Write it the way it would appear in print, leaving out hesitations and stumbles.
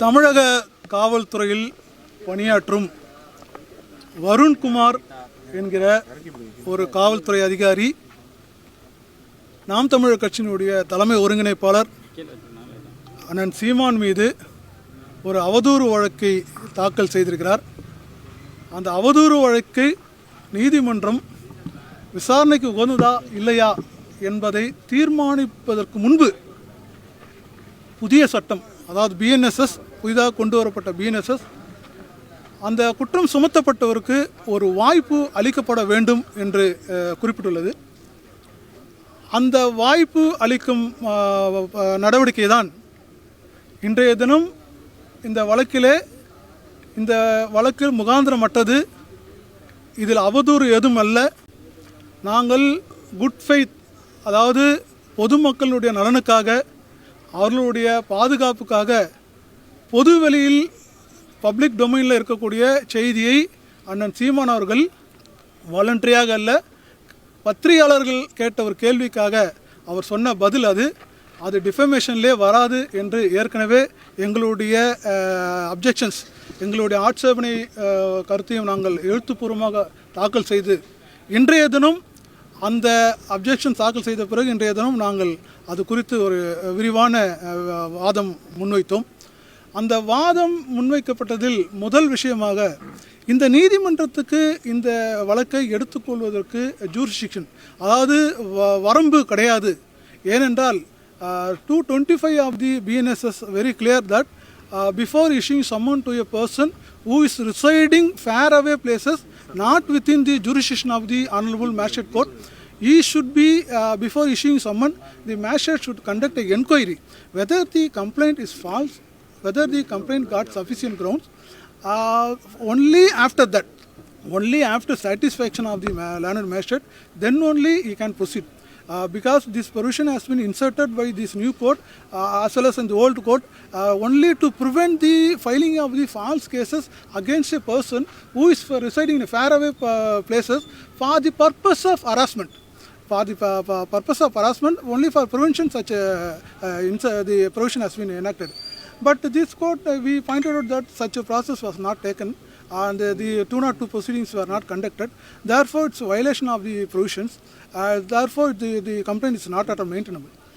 தமிழக காவல்துறையில் பணியாற்றும் வருண்குமார் என்கிற ஒரு காவல்துறை அதிகாரி நாம் தமிழர் கட்சியினுடைய தலைமை ஒருங்கிணைப்பாளர் அண்ணன் சீமான் மீது ஒரு அவதூறு வழக்கை தாக்கல் செய்திருக்கிறார். அந்த அவதூறு வழக்கை நீதிமன்றம் விசாரணைக்கு உகந்ததா இல்லையா என்பதை தீர்மானிப்பதற்கு முன்பு புதிய சட்டம், அதாவது பிஎன்எஸ்எஸ், புதிதாக கொண்டு வரப்பட்ட பிஎன்எஸ்எஸ், அந்த குற்றம் சுமத்தப்பட்டவருக்கு ஒரு வாய்ப்பு அளிக்கப்பட வேண்டும் என்று குறிப்பிட்டுள்ளது. அந்த வாய்ப்பு அளிக்கும் நடவடிக்கை தான் இன்றைய தினம் இந்த வழக்கில் முகாந்திரமற்றது. இதில் அவதூறு எதுவும் அல்ல. நாங்கள் குட் ஃபெய்த், அதாவது பொதுமக்களுடைய நலனுக்காக, அவர்களுடைய பாதுகாப்புக்காக பொதுவெளியில் பப்ளிக் டொமைனில் இருக்கக்கூடிய செய்தியை அண்ணன் சீமான் அவர்கள் வாலண்டரியாக அல்ல, பத்திரிகையாளர்கள் கேட்ட ஒரு கேள்விக்காக அவர் சொன்ன பதில் அது டிஃபமேஷன்லேயே வராது என்று ஏற்கனவே எங்களுடைய அப்ஜெக்ஷன்ஸ், எங்களுடைய ஆட்சேபனை கருத்தையும் நாங்கள் எழுத்துப்பூர்வமாக தாக்கல் செய்து இன்றைய தினம் அந்த அப்ஜெக்ஷன் தாக்கல் செய்த பிறகு இன்றைய தினம் நாங்கள் அது குறித்து ஒரு விரிவான வாதம் முன்வைத்தோம். அந்த வாதம் முன்வைக்கப்பட்டதில் முதல் விஷயமாக இந்த நீதிமன்றத்துக்கு இந்த வழக்கை எடுத்துக்கொள்வதற்கு ஜூரிஸ்டிக்ஷன், அதாவது வரம்பு கிடையாது. ஏனென்றால் 225 of the BNSS very clear that before issuing summon to a person who is residing far away places not within the jurisdiction of the Honorable Magistrate Court, he should be before issuing summon, the magistrate should conduct an inquiry whether the complaint is false, whether the complaint got sufficient grounds. Only after that, only after satisfaction of the learned magistrate, then only he can proceed. Because this provision has been inserted by this new court as well as in the old court only to prevent the filing of the false cases against a person who is residing in faraway places for the purpose of harassment. For the purpose of harassment, only for prevention such the provision has been enacted. But this court, we pointed out that such a process was not taken and the 202 proceedings were not conducted. Therefore, it's a violation of the provisions. Therefore, the complaint is not at all maintainable.